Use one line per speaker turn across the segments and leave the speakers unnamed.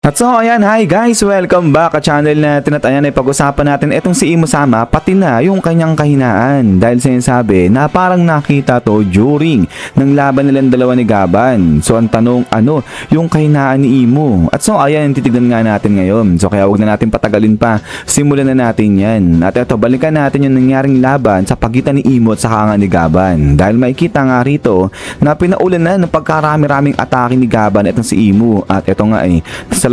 At so ayan, hi guys, welcome back sa channel natin. At ayan ay pag-usapan natin itong si Imo-sama pati na yung kanyang kahinaan. Dahil sinasabi na parang nakita to during ng laban nilang dalawa ni Gaban. So ang tanong, ano yung kahinaan ni Imo? At so ayan, titignan nga natin ngayon. So kaya wag na natin patagalin pa, simulan na natin yan. At ito, balikan natin yung nangyaring laban sa pagitan ni Imo at saka nga ni Gaban. Dahil makikita nga rito na pinaulan na ng pagkarami-raming atake ni Gaban itong si Imo. At ito nga ay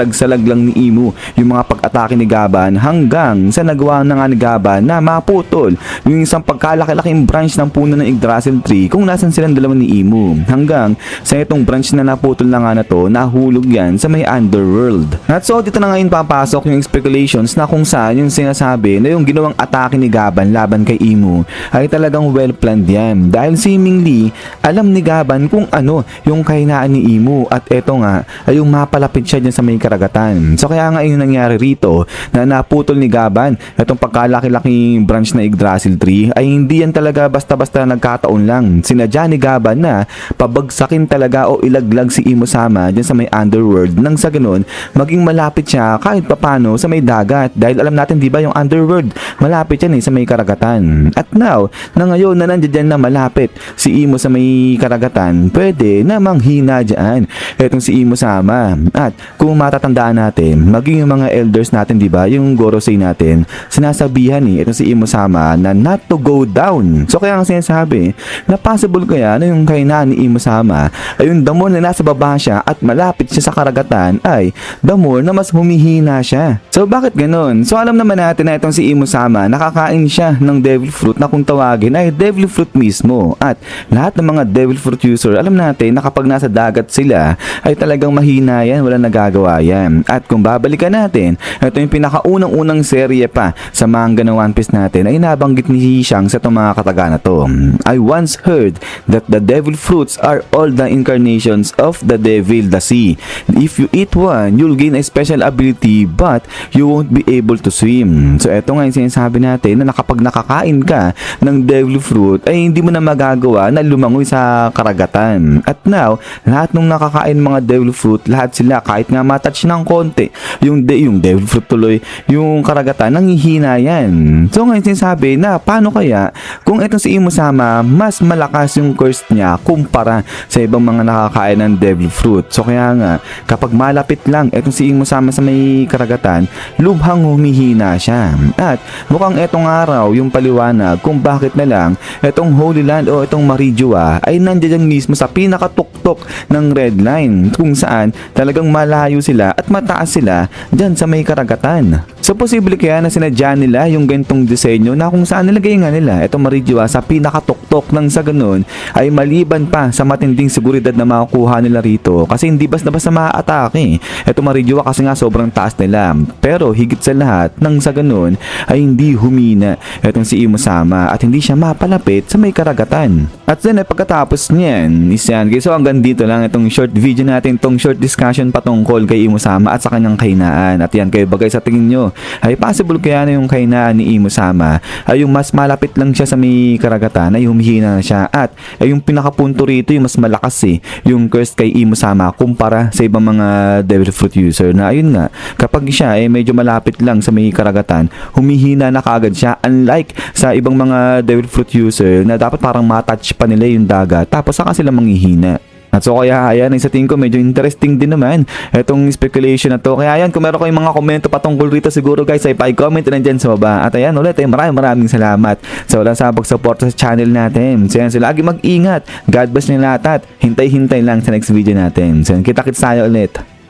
salag-salag lang ni Imo yung mga pag-atake ni Gaban hanggang sa nagawa na nga ni Gaban na maputol yung isang pagkalaki-laking branch ng puno ng Yggdrasil tree kung nasan silang dalawa ni Imo. Hanggang sa itong branch na naputol na nga na to, nahulog yan sa may underworld. At so dito na ngayon papasok yung speculations na kung saan yung sinasabi na yung ginawang atake ni Gaban laban kay Imo ay talagang well planned yan. Dahil seemingly alam ni Gaban kung ano yung kahinaan ni Imo at eto nga ay yung mapalapit siya dyan sa may karagatan. So kaya nga yung nangyari rito na naputol ni Gaban itong pagkalaki-laking branch na Yggdrasil tree ay hindi yan talaga basta-basta nagkataon lang. Sinadya ni Gaban na pabagsakin talaga o ilaglag si Imo-sama dyan sa may underworld nang sa ganun maging malapit siya kahit papano sa may dagat. Dahil alam natin diba yung underworld malapit yan sa may karagatan. At now na ngayon na nandiyan na malapit si Imo sa may karagatan, pwede na manghina dyan itong si Imo-sama. At kung matatandaan natin, maging yung mga elders natin, di ba, yung Gorosei natin, sinasabihan ito si Imo-sama na not to go down. So kaya ang sinasabi na possible kaya na yung kahinaan ni Imo-sama ay yung the more na nasa baba siya at malapit siya sa karagatan ay the more na mas humihina siya. So bakit ganun? So alam naman natin na itong si Imo-sama nakakain siya ng devil fruit na kung tawagin ay devil fruit mismo. At lahat ng mga devil fruit user, alam natin na kapag nasa dagat sila ay talagang mahina yan, wala nagagawa yan. At kung babalikan natin, ito yung pinakaunang-unang serye pa sa manga ng One Piece natin ay nabanggit ni Shang sa itong mga kataga na to. I once heard that the devil fruits are all the incarnations of the devil, the sea. If you eat one, you'll gain a special ability but you won't be able to swim. So ito nga yung sinasabi natin na kapag nakakain ka ng devil fruit ay hindi mo na magagawa na lumangoy sa karagatan. At now, lahat ng nakakain mga devil fruit, lahat sila kahit nga matouch ng konti yung devil fruit tuloy yung karagatan nanghihina yan. So ngayon sinasabi na paano kaya kung itong si Imo-sama mas malakas yung curse niya kumpara sa ibang mga nakakain ng devil fruit. So kaya nga kapag malapit lang itong si Imo-sama sa may karagatan, lubhang humihina siya. At mukhang etong araw yung paliwanag kung bakit na lang itong Holy Land o itong Marijua ay nandiyan mismo sa pinakatuktok ng red line kung saan talagang malayo sila at mataas sila dyan sa may karagatan. So posible kaya na sinadya nila yung ganitong disenyo na kung saan nilagay nga nila itong Marijua sa pinakatuktok nang sa ganun ay maliban pa sa matinding seguridad na makukuha nila rito kasi hindi basta-basta maaatake itong Marijua kasi nga sobrang taas nila. Pero higit sa lahat nang sa ganun ay hindi humina itong si Imo-sama at hindi siya mapalapit sa may karagatan. At then ay pagkatapos niyan is yan guys, so hanggang dito lang itong short video natin, itong short discussion patungkol kay Imo-sama at sa kanyang kahinaan. At yan kayo bagay sa tingin nyo ay possible kaya na yung kahinaan ni Imo-sama ay yung mas malapit lang siya sa may karagatan ay humihina na siya at ay yung pinakapunto rito yung mas malakas yung curse kay Imo-sama kumpara sa ibang mga devil fruit user na ayun nga kapag siya ay medyo malapit lang sa may karagatan humihina na kaagad siya unlike sa ibang mga devil fruit user na dapat parang matouch pa nila yung dagat tapos saka sila manghihina. At so kaya ayan, sa tingin ko medyo interesting din naman itong speculation na to. Kaya ayan, kung meron kayong mga komento patungkol rito siguro guys ay pa-comment na dyan sa baba. At ayan ulit maraming salamat sa walang sabag support sa channel natin. So ayan, so lagi mag-ingat. God bless nyo lahat at hintay-hintay lang sa next video natin. So kita-kits tayo ulit.